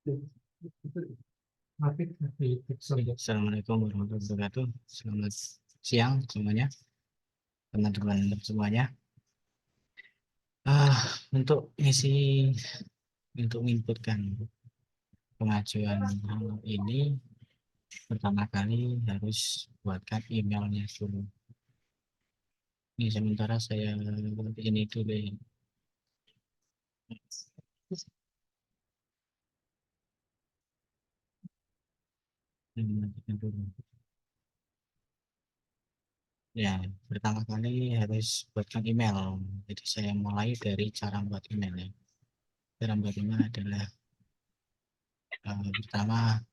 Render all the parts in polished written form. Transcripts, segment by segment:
Assalamualaikum warahmatullahi wabarakatuh. Selamat siang semuanya, teman-teman semuanya. Untuk isi untuk menginputkan pengajuan ini, pertama kali harus buatkan emailnya dulu. Ini sementara saya ini dulu ya. Matikan dulu. Ya, pertama kali harus buatkan email. Jadi saya mulai dari cara buat email ya. Cara buat email adalah pertama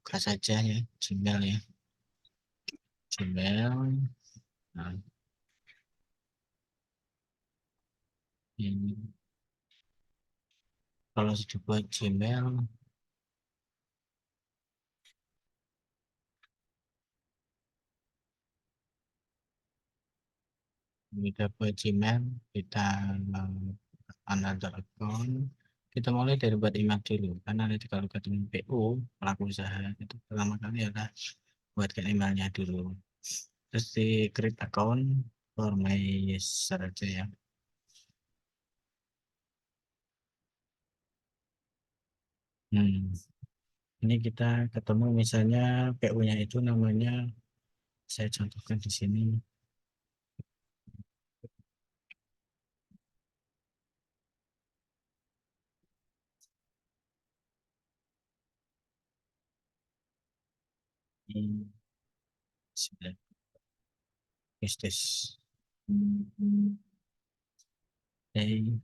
buka saja ya Gmail ya. Gmail. Nah, ini kalau sudah buat Gmail, kita buat Gmail, kita another account. Kita mulai dari buat email dulu, karena nanti kalau ketemu PO, pelaku usaha, itu pertama kali adalah buatkan emailnya dulu. Terus di create account for my user aja ya. Ini kita ketemu misalnya PO-nya itu namanya, saya contohkan di sini. Ini sudah business. Day.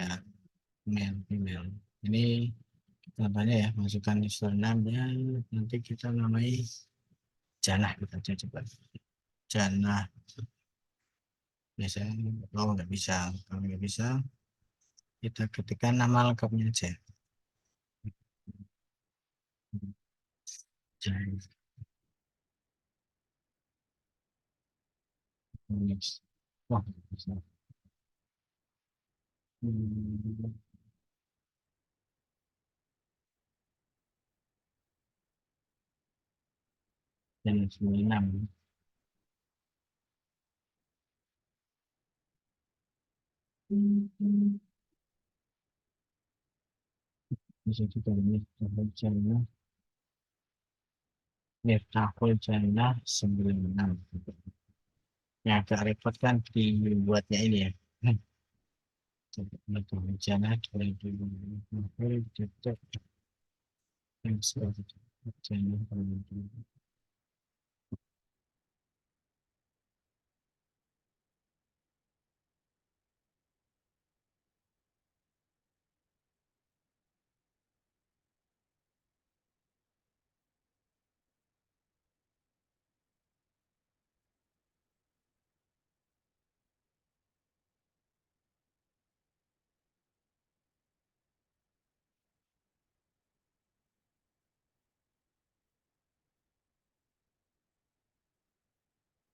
Ya, email. Ini contohnya ya, masukkan username-nya, nanti kita namai Janah, kita coba. Janah, biasanya, oh nggak bisa. Kalau nggak bisa, kita ketikkan nama lengkapnya aja. Janah. Wah, bisa. Hmm, dan 96. Bisa juga ini, Janah, Miftahul Janah 96. Ya, agak repot kan dibuatnya ini ya. Janah 2020.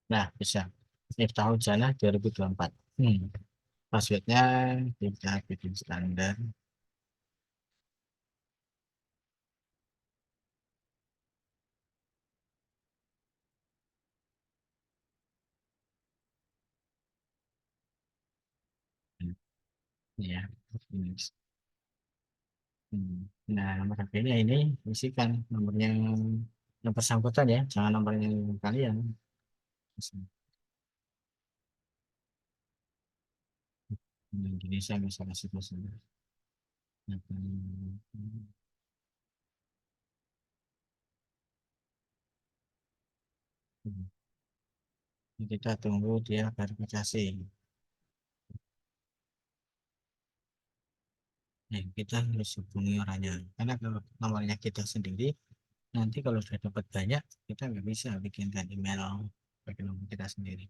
Nah, bisa. Miftahul Janah 2024. Passwordnya kita bikin standar. Ya. Nah, nomor HP-nya ini isikan nomornya yang bersangkutan ya, jangan nomornya kalian. Indonesia bisa kasih pesan. Kita tunggu dia verifikasi. Kita harus hubungi orangnya. Karena kalau nomornya kita sendiri, nanti kalau sudah dapat banyak, kita nggak bisa bikinkan email pakai nomor kita sendiri.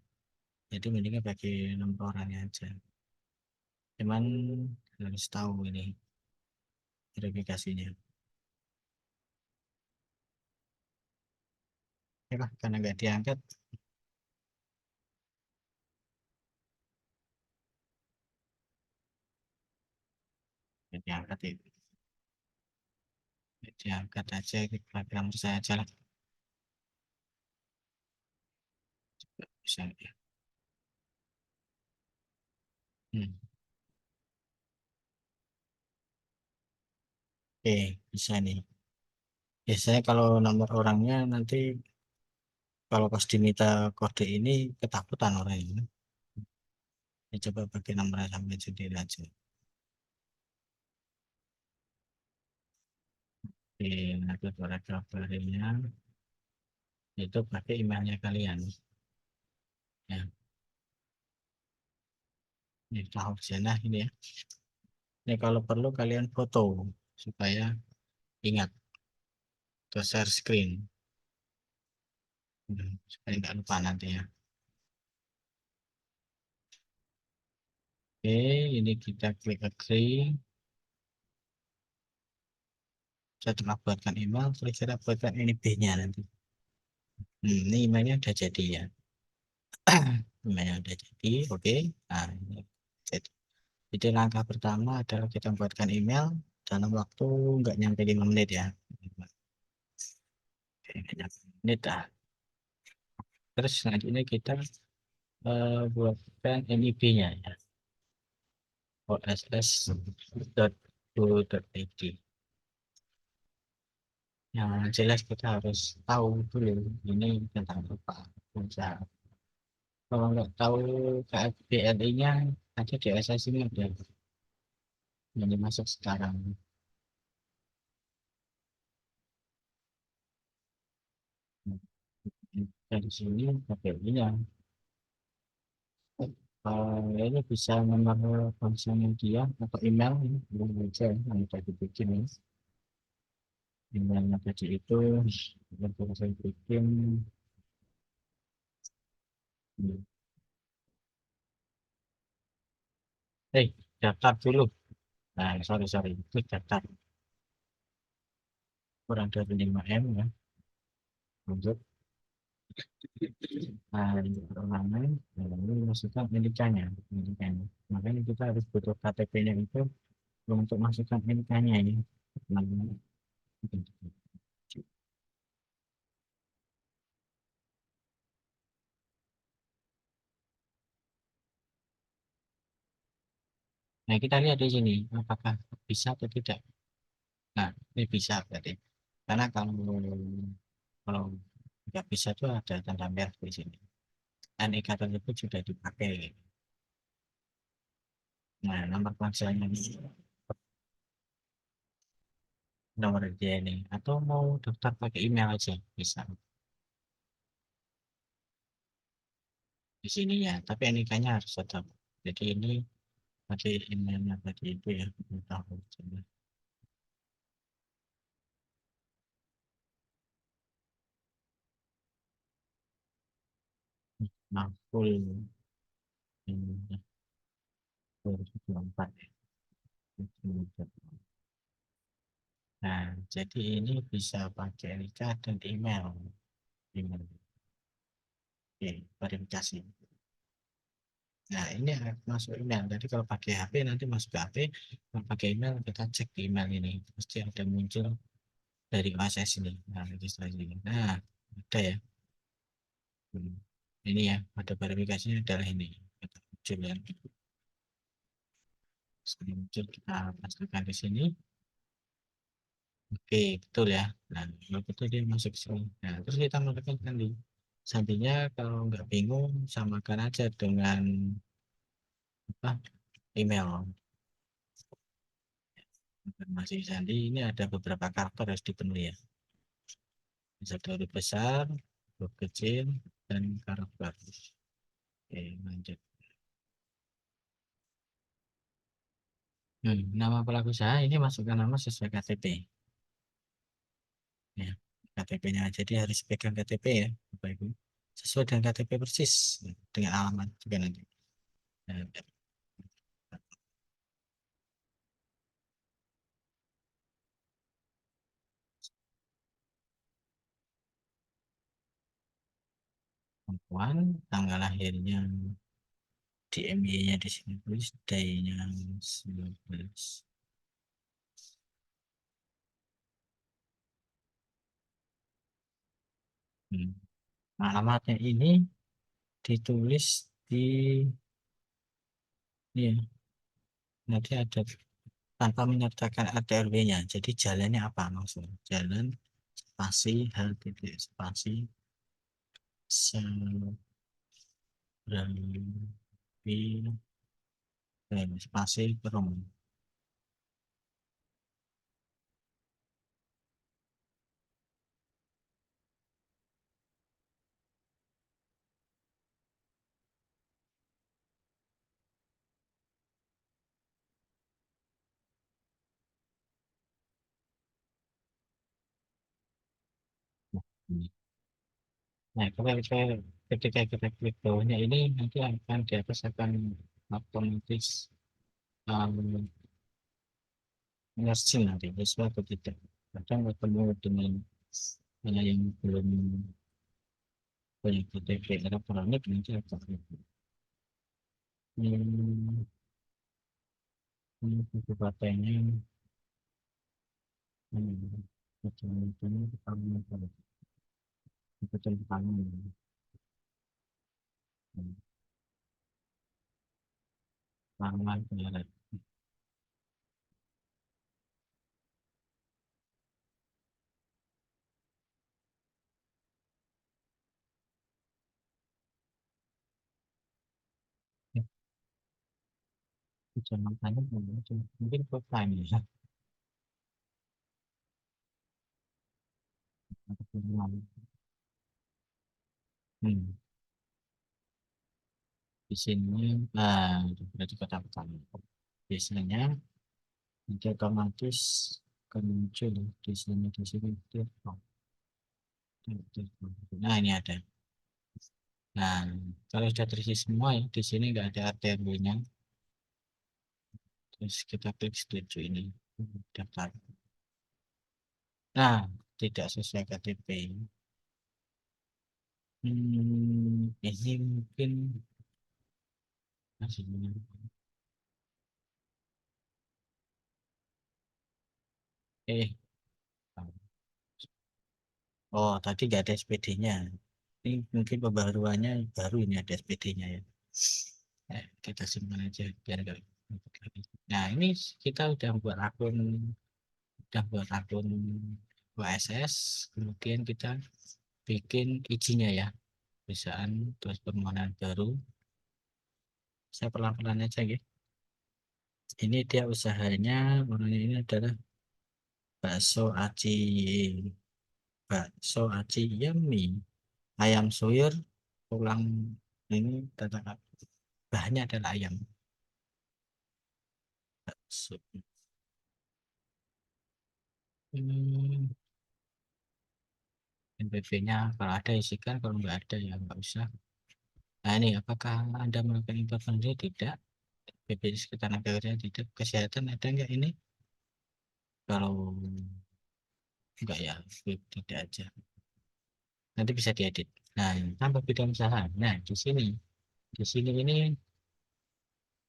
Jadi mendingan pakai nomor orangnya aja. Cuman harus tahu ini verifikasinya. Ya Pak, karena nggak diangkat, nggak diangkat itu. Nggak diangkat aja, program saya aja lah. Bisa ya. Hmm. Oke, bisa nih. Biasanya kalau nomor orangnya nanti kalau pas diminta kode ini ketakutan orang ini. Ya, coba pakai nomor sampai sendiri aja. Oke, nanti paragraf barunya itu pakai emailnya kalian. Ya, ini tahu sana ini ya. Ini kalau perlu kalian foto supaya ingat ke share screen. Supaya nggak lupa nanti ya. Oke, ini kita klik agree. Saya telah buatkan email, terus kita buatkan ini B-nya nanti. Ini emailnya udah jadi ya. Emailnya udah jadi, oke. Nah, ini jadi. Jadi langkah pertama adalah kita buatkan email dalam waktu nggak nyampe 5 menit ya. Oke, nggak nyampe 5 menit ah. Terus selanjutnya kita buatkan NIB-nya ya. OSS.go.id. Yang jelas kita harus tahu dulu ini tentang apa. Bisa. Kalau nggak tahu KFBLI-nya, ada di SSI ini ada yang dimasuk sekarang. Dari sini KBLI-nya. Ini bisa nomor konsumen dia atau email ini belum aja yang sudah dibikin ini. Emailnya tadi itu yang saya bikin. Eh, daftar dulu. Nah, sorry, itu daftar kurang dari 5M ya. Untuk perorangan, ini masukkan NIK-nya. Makanya kita harus butuh KTP-nya itu untuk masukkan NIK-nya ini. Nah, kita lihat di sini apakah bisa atau tidak. Nah, ini bisa berarti. Karena kalau nggak bisa tuh ada tanda merah di sini. NIK tersebut sudah dipakai. Nah, nomor ponselnya ini, nomor dia ini. Atau mau daftar pakai email aja bisa di sini ya. Tapi NIK-nya harus tetap. Jadi ini pakai emailnya tadi itu ya. Tahu coba. Nah, full ini 2024. Nah, jadi ini bisa pakai NIK dan email. Email. Oke, verifikasi. Nah, ini masuk email. Jadi kalau pakai HP nanti masuk ke HP, kalau pakai email kita cek di email ini. Pasti ada muncul dari OSS ini. Nah, registrasi. Nah, ada ya. Hmm. Ini ya, ada verifikasinya adalah ini. Kita muncul ya. Sekali muncul kita pastikan di sini. Oke, betul ya. Nah, kalau betul dia masuk ke sini. Nah, terus kita melakukan tadi. Sampingnya kalau nggak bingung, samakan aja dengan apa email. Informasi sandi ini ada beberapa karakter harus dipenuhi ya. Bisa huruf besar, huruf kecil, dan karakter. Oke, lanjut. Nama pelaku usaha ini masukkan nama sesuai KTP. Ya, KTP-nya jadi harus pegang KTP ya, Bapak Ibu. Sesuai dengan KTP persis, dengan alamat juga nanti. Nah, Wan, tanggal lahirnya di MY-nya di sini tulis day-nya 19. Hmm. Alamatnya ini ditulis di ini ya, nanti ada tanpa menyertakan RT RW-nya. Jadi jalannya apa maksudnya? Jalan spasi H titik spasi Serambi spasi Perum. Nah, kalau saya ketika kita klik bawahnya ini nanti akan di atas akan otomatis um, ngesin nanti sesuai atau tidak. Kadang ketemu dengan yang belum punya KTP elektronik nanti akan hmm, ini kebupatannya betul-betul betul tangan penyeret kecamatannya mungkin kotanya ya atau hmm. Di sini berarti kota petani biasanya nanti otomatis akan muncul di sini Depok. Nah ini ada. Nah kalau sudah terisi semua ya di sini nggak ada RT/RW-nya. Terus kita klik setuju ini daftar. Nah tidak sesuai KTP. Ini mungkin masih eh oh tadi nggak ada SPD-nya. Ini mungkin pembaruannya baru ini ada SPD-nya ya. Kita simpan aja biar nggak ribet lagi. Nah ini kita udah buat akun WSS, kemudian kita bikin izinnya ya, perusahaan terus permohonan baru. Saya pelan-pelan aja ya. Ini dia usahanya, orangnya ini adalah bakso aci, yummy, ayam suwir, tulang ini tatakan bahannya adalah ayam. Bakso. Hmm, NPV-nya kalau ada isikan, kalau nggak ada ya nggak usah. Nah ini apakah Anda melakukan impor sendiri? Tidak. BPJS Ketenagakerjaan tidak. Kesehatan ada nggak ini? Kalau nggak ya tidak aja. Nanti bisa diedit. Nah tambah bidang usaha. Nah di sini ini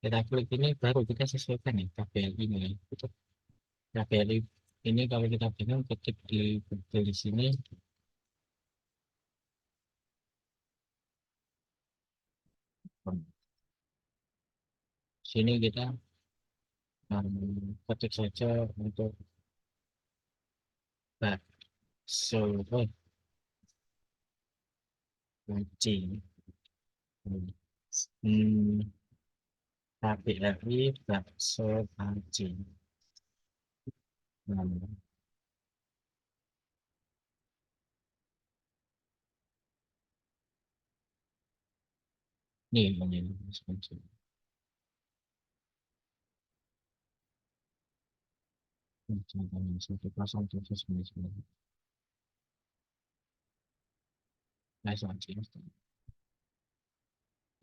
kita klik ini baru kita sesuaikan nih KBLI ini. Itu KBLI ini kalau kita bingung ketik di Google di sini. Sini kita ketik saja untuk bakso kucing. Hmm, KBRI bakso kucing. Nah, ini kucing. Contohnya 1079. Nah, kucing.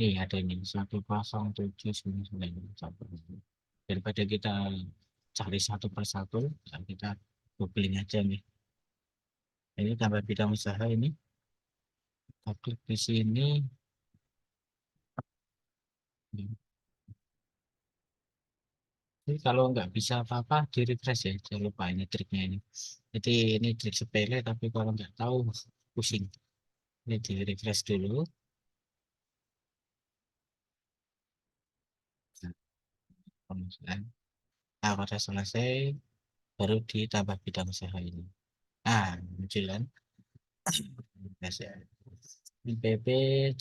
Nih ada ini 1079. Daripada kita cari satu persatu, ya kita googling aja nih. Ini tambah bidang usaha ini kita klik di sini. Jadi kalau nggak bisa apa-apa di refresh ya, jangan lupa ini triknya ini. Jadi ini trik sepele tapi kalau nggak tahu pusing. Ini di refresh dulu. Nah, pada selesai baru ditambah bidang usaha ini. Nah, muncul kan? PP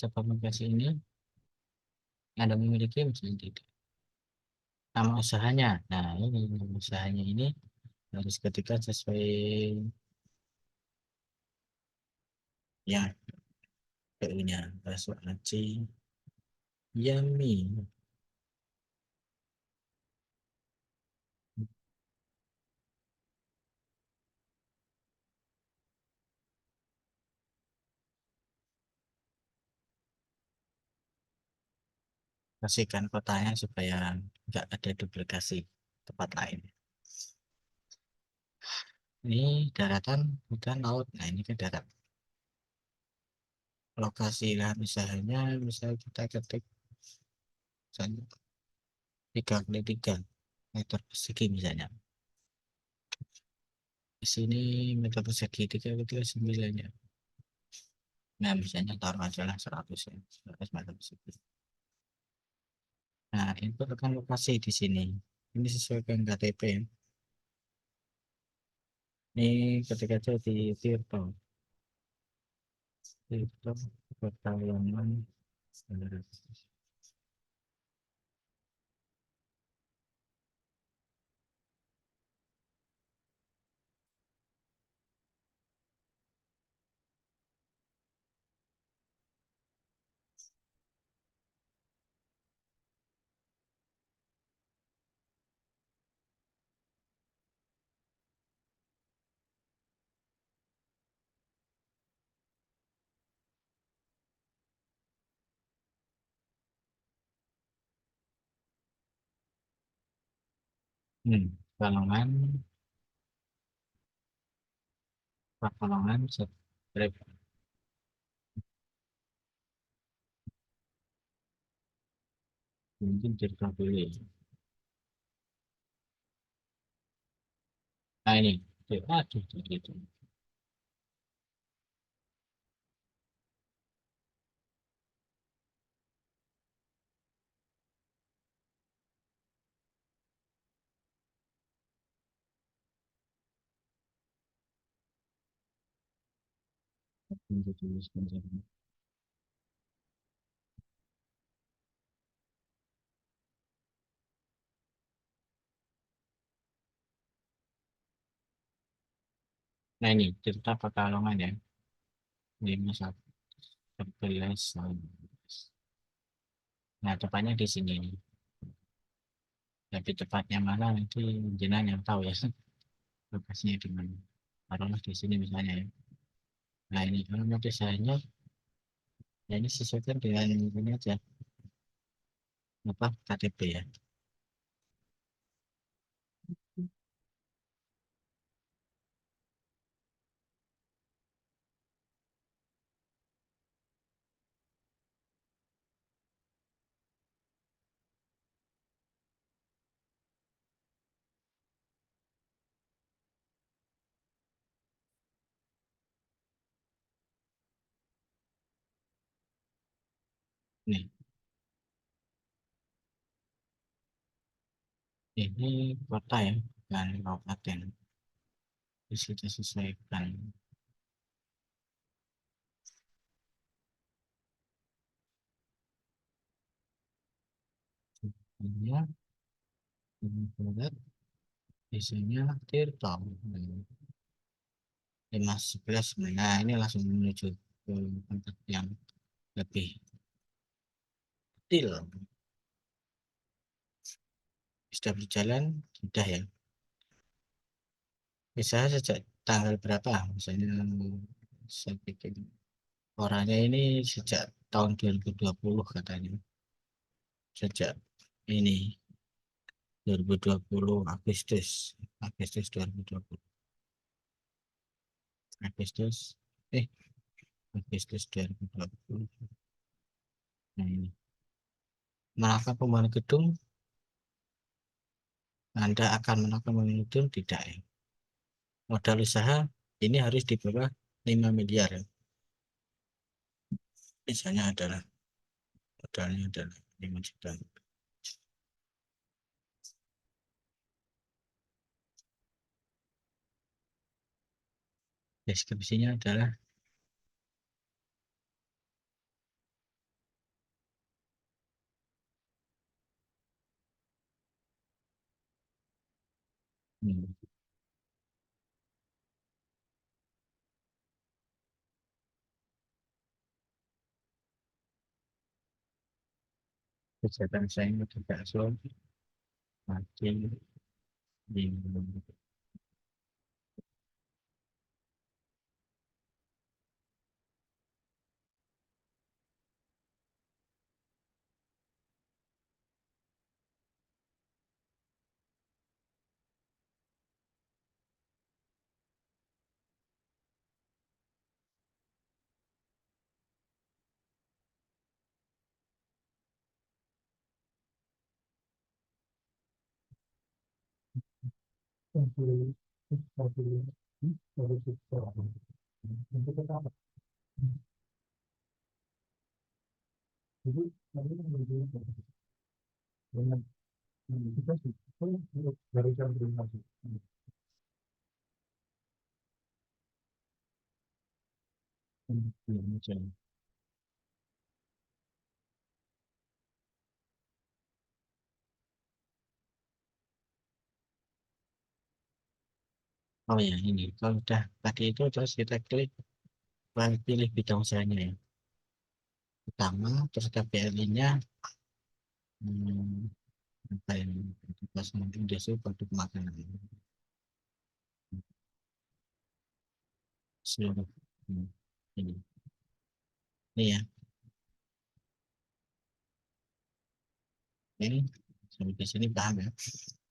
cabang lokasi ini Anda memiliki misalnya tidak. Nama usahanya. Nah, ini nama usahanya ini harus ketika sesuai ya PU-nya. Bakso aci Yummy. Kasihkan kotanya supaya nggak ada duplikasi tempat lain. Ini daratan bukan laut. Nah, ini kan darat. Lokasi lahan usahanya bisa kita ketik misalnya 3 kali 3 meter persegi misalnya. Di sini meter persegi 3 kali 9 ya. Nah, misalnya taruh aja lah 100 ya, 100 meter persegi. Nah, input akan lokasi di sini. Ini sesuai dengan KTP. Ini ketika aja di Tirto. Tirto Pekalongan. Pekalongan, Pekalongan, subscribe. Mungkin cerita dulu ya. Nah, ini. Aduh, gitu. Nah, ini cerita Pekalongan ya. 51 11. Nah, tepatnya di sini. Tapi tepatnya mana nanti jenengan yang tahu ya. Lokasinya di mana. Taruhlah di sini misalnya ya. Nah, ini alamat desanya ya ini sesuaikan dengan ini aja apa KTP ya. Nih, ini kota ya dan kabupaten. Bisa disesuaikan. Ini bulat biasanya Tirto 5 11. Nah, ini langsung menuju ke tempat yang lebih detail. Sudah berjalan sudah ya. Bisa sejak tanggal berapa misalnya saya bikin orangnya ini sejak tahun 2020 katanya. Sejak ini 2020 Agustus. Agustus 2020 Agustus. Agustus 2020. Nah, ini. Menakar pembangunan gedung, Anda akan menakar pembangunan gedung? Tidak ya. Modal usaha ini harus di bawah 5 miliar ya. Misalnya adalah modalnya adalah 5 juta. Deskripsinya adalah hmm, kegiatan saya tidak slow makin di oh ya ini kalau udah tadi itu terus kita klik pilih bidang usahanya ya pertama terus KPI-nya apa yang pas nanti industri produk makanan seluruh hmm, ini ya ini sampai di sini paham ya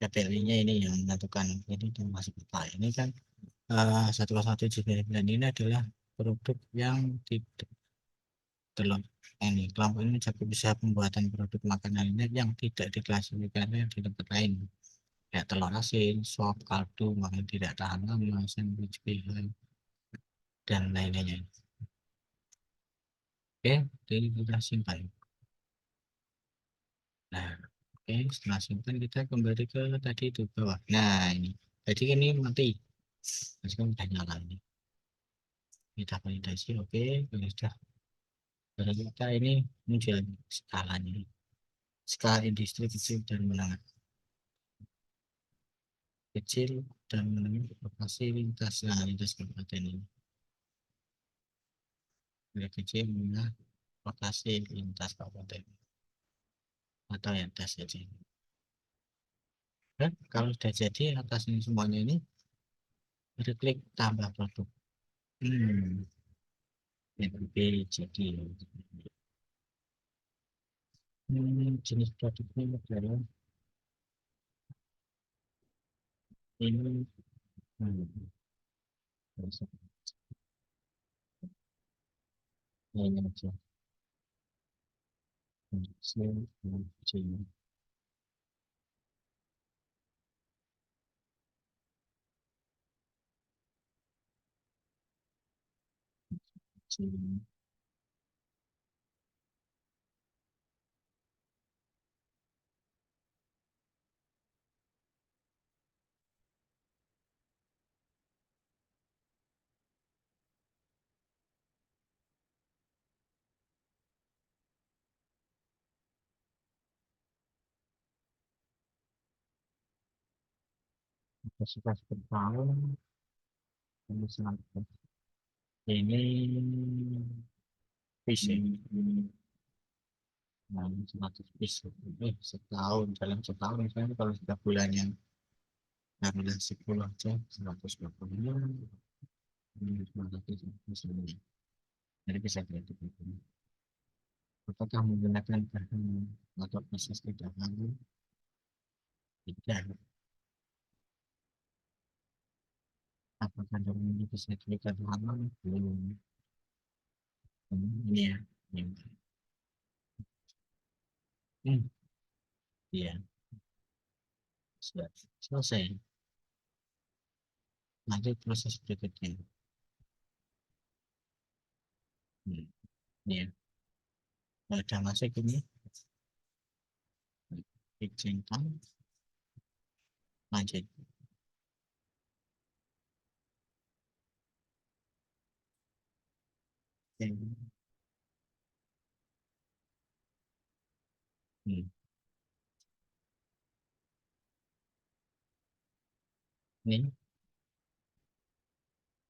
KPI-nya ini yang menentukan ini termasuk apa ini kan 101 ini adalah produk yang tidak telur ini kelompok ini mencakup usaha pembuatan produk makanan ini yang tidak diklasifikasi di tempat lain kayak telur asin, sop, kaldu, makan tidak tahan lama, sandwich, pilihan, dan lain-lainnya. Oke, jadi kita simpan. Nah, oke, setelah simpan kita kembali ke tadi itu bawah. Nah, ini. Tadi ini mati. Masih kan udah nyala ini. Kita validasi, oke. Kalau sudah pada kita ini muncul skalanya. Skala industri kecil dan menengah. Kecil dan menengah lokasi lintas. Nah, lintas kabupaten ini. Dari kecil menengah lokasi lintas kabupaten. Atau yang atas saja. Dan kalau sudah jadi atas ini semuanya ini, kita klik tambah produk. Hmm, NB jadi jenis produknya adalah ini hmm, ini aja hasil uji kapasitas per tahun ini 100 ini piece ya. Nah, ini 100 piece setahun dalam setahun misalnya kalau setiap bulannya taruhlah 10 aja 120 ini 200 misalnya jadi bisa dihitung apakah menggunakan bahan atau proses tidak lalu tidak apakah dalam ini bisa diberikan halal belum Ini ya. Ini. Iya, sudah selesai. Nanti proses berikutnya. Iya, udah masuk ini. Izinkan lanjut. Ini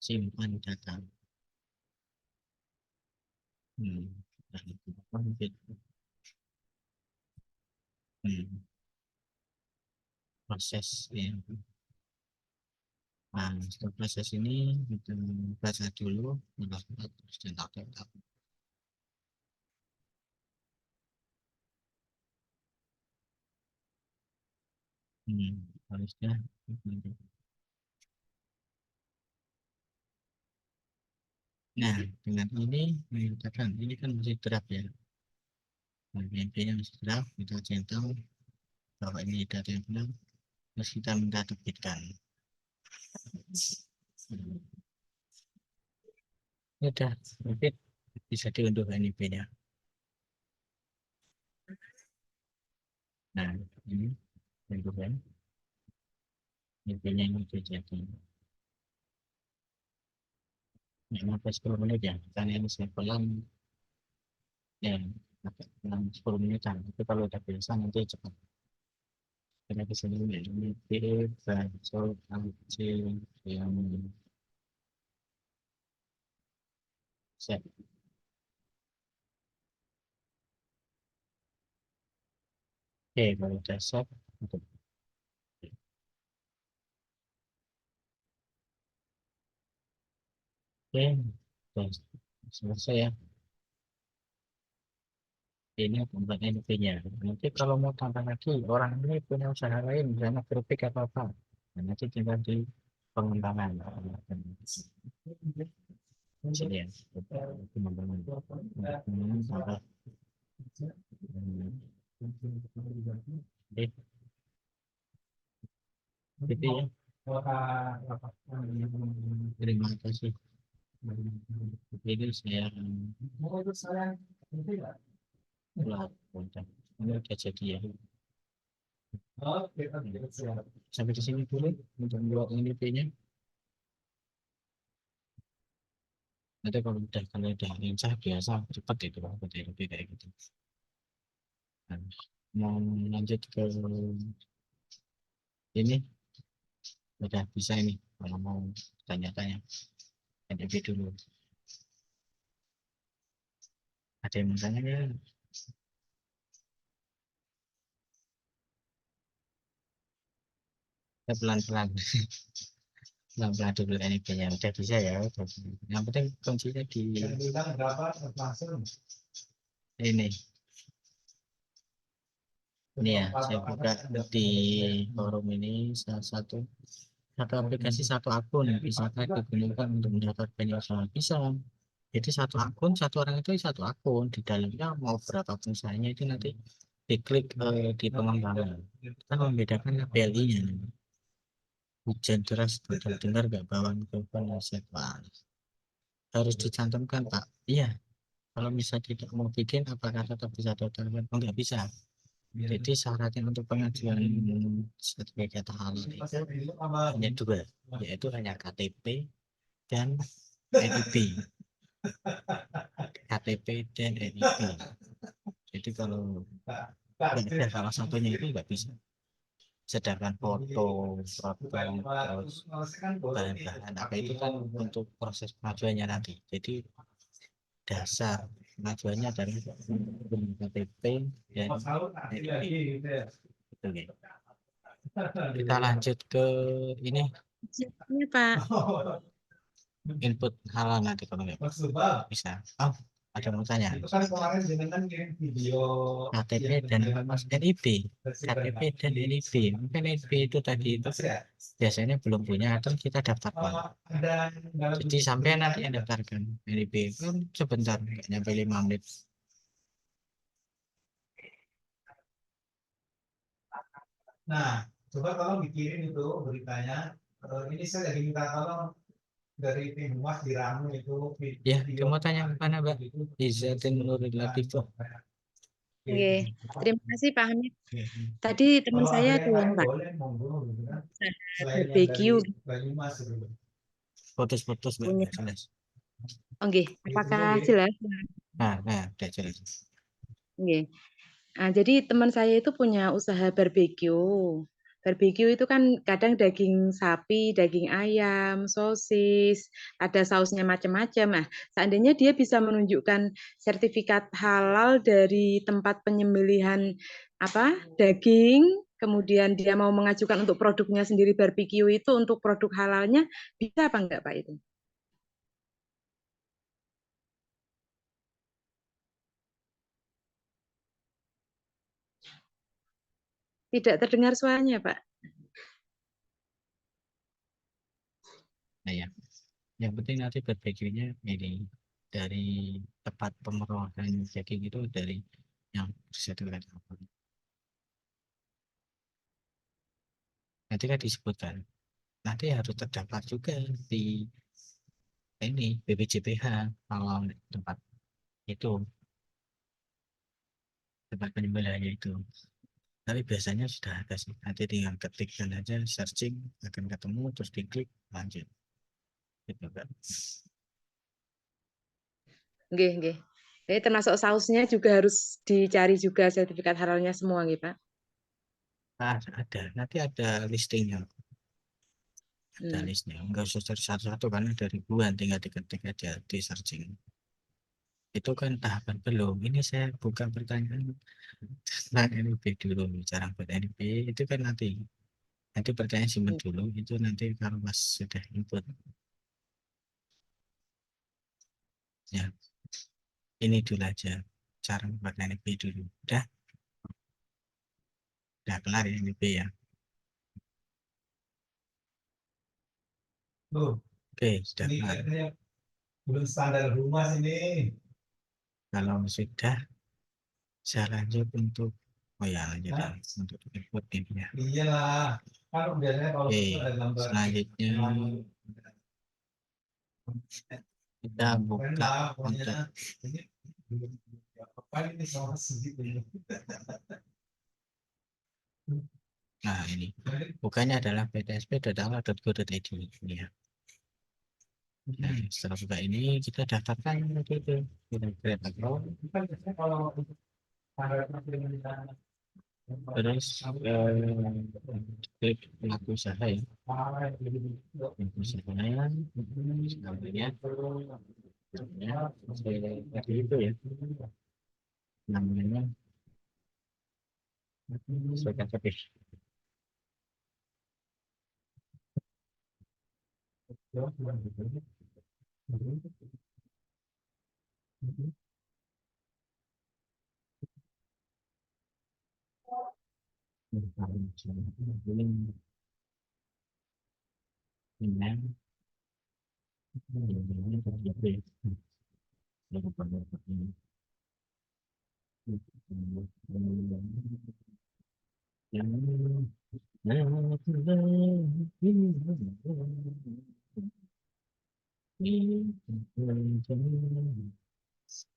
simpan data. Lanjut. Proses ya. Nah, setelah proses ini kita baca dulu, terus cetak. Harusnya. Nah, dengan ini menyatakan ini kan masih draft ya. Nah, yang masih draft, kita centang bahwa ini data yang benar, terus kita minta terbitkan. Ini udah terbit, bisa diunduh NIP-nya. Nah, ini unduhan NIP-nya ini sudah jadi. Nah, sampai 10 menit ya, karena ini saya pelan ya, 10 menitan. Tapi kalau udah biasa nanti cepat. Karena di sini ini baca kecil yang set. Oke, kalau udah set, oke, udah selesai ya. Ini pembuat NP-nya. Nanti kalau mau tambah lagi, orang ini punya usaha lain, misalnya keripik apa-apa. Nah, nanti tinggal di pengembangan. Sini ya, pengembangan. Tambah. Oke, gitu ya. Terima kasih. Jadi saya pulang. Ini udah jadi ya. Sampai di sini dulu untuk membuat NP-nya. Nanti kalau udah lincah biasa cepat itu Pak, lebih kayak gitu. Nah, mau lanjut ke ini udah bisa ini kalau mau tanya-tanya NP dulu. Ada yang mau tanya ya? Ya pelan-pelan. Pelan-pelan dulu NP-nya udah bisa ya. Yang penting kuncinya di ini. Ini ya, saya buka di forum ini salah satu aplikasi satu akun bisakah digunakan untuk mendaftar banyak usaha bisa. Jadi satu akun satu orang itu satu akun di dalamnya mau berapa usahanya itu nanti diklik di pengembangan. Kita membedakan BLI-nya. Hujan deras dengar nggak bawaan korban aset harus dicantumkan Pak. Iya. Kalau misalnya tidak mau bikin apakah tetap bisa daftar? Oh, nggak bisa. Jadi syaratnya untuk pengajuan sertifikat halal itu hanya dua, yaitu hanya KTP dan NIP. KTP dan NIP. Jadi kalau ada salah satunya itu nggak bisa. Sedangkan foto, terus bahan-bahan apa itu kan untuk proses pengajuannya nanti. Jadi dasar pengajuannya dari KTP dan NIP. Gitu, gitu. Kita lanjut ke ini Ini Pak. input halal nanti kalau nggak bisa. Oh, Ada mau tanya? Itu kan kemarin jenengan kirim video KTP dan NIP. KTP dan NIP. Mungkin NIP itu tadi itu biasanya belum punya atau kita daftarkan. Jadi sampai nanti yang daftarkan NIP kan sebentar, nggak nyampe 5 menit. Nah, coba kalau dikirim itu beritanya, ini saya lagi minta tolong dari tim humas di Ramu itu Ya, video kamu tanya mana, Mbak? Izzatin Nurul Latifah. Oke, terima kasih Pak Hamid. Tadi teman kalau saya ada ada yang yang lain tanya boleh monggo gitu kan. Selain yang dari barbecue. Banyumas gitu. Putus-putus, Mbak, Punya. nggak jelas. Oke, apakah jelas? Nah, udah jelas. Oke. Nah, jadi teman saya itu punya usaha barbecue. Barbecue itu kan kadang daging sapi, daging ayam, sosis, ada sausnya macam-macam. Nah, seandainya dia bisa menunjukkan sertifikat halal dari tempat penyembelihan daging, kemudian dia mau mengajukan untuk produknya sendiri barbecue itu untuk produk halalnya, bisa apa enggak Pak itu? Tidak terdengar suaranya Pak. Nah, ya. Yang penting nanti barbeque-nya ini dari tempat pemrosesan daging itu dari yang bersertifikat halal. Nanti kan disebutkan. Nanti harus terdaftar juga di ini BPJPH kalau tempat itu tempat penyembelihannya itu. Tapi biasanya sudah ada sih. Nanti tinggal ketikkan aja, searching akan ketemu, terus diklik lanjut. Gitu kan. Nggih, nggih. Jadi termasuk sausnya juga harus dicari juga sertifikat halalnya semua nggih, Pak. Ada, nanti ada listingnya, ada listnya. Enggak usah cari satu-satu karena ada ribuan, tinggal diketik aja di searching. Itu kan tahapan belum. Ini saya buka pertanyaan tentang NIP dulu, cara buat NIP itu kan nanti pertanyaan simpan dulu, itu nanti kalau pas sudah input ya ini dulu aja cara membuat NIP dulu. Udah kelar ya NIP ya. Loh, Oke, sudah ini kelar. katanya belum standar humas ini. Kalau sudah saya lanjut untuk lanjut ya, untuk input ini ya. Iyalah, kan biasanya kalau Oke, itu ada gambar selanjutnya kita buka untuk apa ini sama segitu. nah ini bukannya adalah ptsp.allah.go.id ini ya. Nah, setelah buka ini kita daftarkan itu kita create account, Kalau terus klik pelaku usaha ya, pelaku usahanya namanya tadi itu ya, namanya sesuai KTP.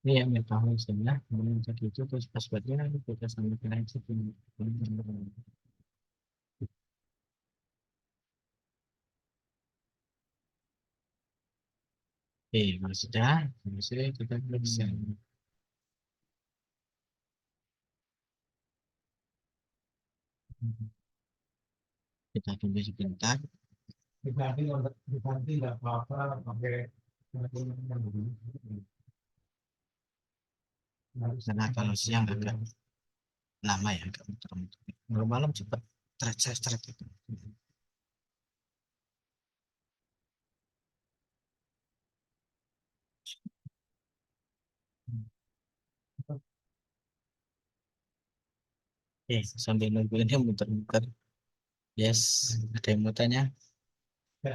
Ini yang tahu sebenarnya jadi itu terus passwordnya kita samakan aja. Oke, kalau sudah kita klik send. Kita tunggu sebentar. diganti nggak apa-apa pakai Karena kalau siang agak lama ya, agak muter-muter. Kalau malam cepat stretch itu. Sambil nunggu ini muter-muter. Yes, ada yang mau tanya? Ya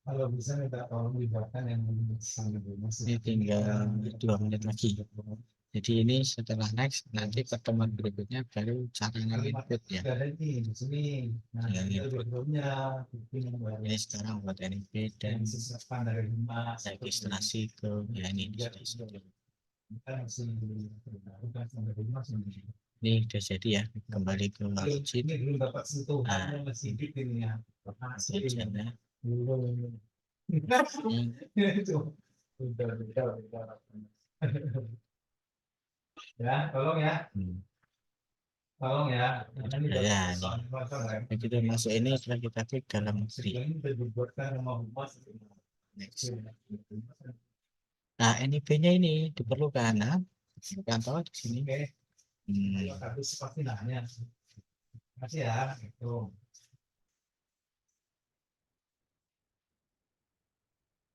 kalau bisa minta tolong libatkan yang sangat Ini tinggal 2 menit lagi. Jadi ini setelah next, nanti pertemuan berikutnya baru cara nge-input ya. di sini. Nah, Ya, itu input. sebelumnya Ini sekarang buat NP dan disisipkan dari 5 registrasi ke ya ini registrasi. kita masih bukan sampai 5 sendiri. Ini udah jadi ya, kembali ke worksheet. Ini belum dapat sentuhan Nah, masih sedikit ini ya. Hasilnya. Belum. Itu. Udah. Ya, tolong ya. Tolong ya. Ya, begitu masuk ini sudah kita klik dalam free. Next. Nah, NIP-nya ini diperlukan. Nah, pantau di sini. Habis pasti nanya. Makasih ya. Itu.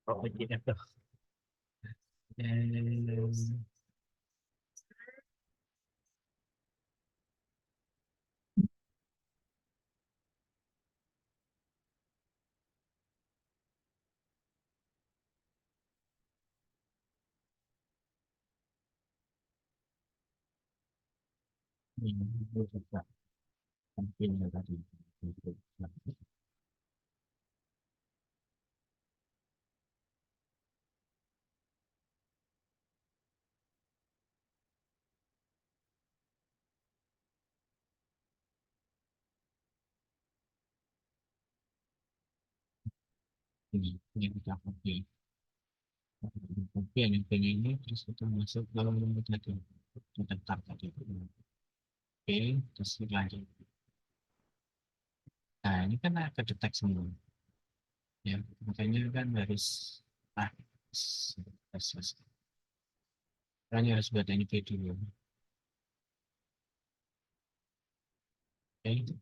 Oh, PDF tuh. Ini juga pentingnya tadi. Ini kita copy. Copy ini terus kita masuk ke tadi. Kita tab tadi. Oke, terus lanjut. Nah, ini kan ada detek semua. Ya, makanya kan harus makanya harus buat NIP dulu. Oke.